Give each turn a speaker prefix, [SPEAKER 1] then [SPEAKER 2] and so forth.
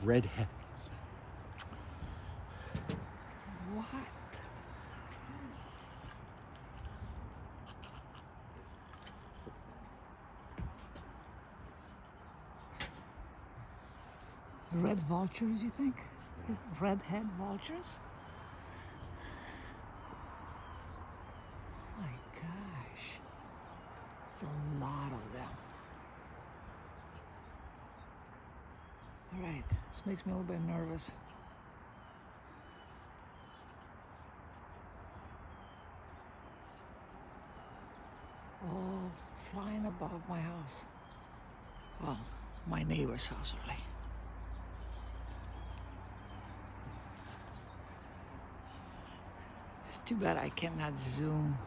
[SPEAKER 1] redheads.
[SPEAKER 2] What? Red vultures, you think? Redhead vultures? My gosh. It's a lot of them. All right, this makes me a little bit nervous. All flying above my house. Well, my neighbor's house, really. It's too bad I cannot zoom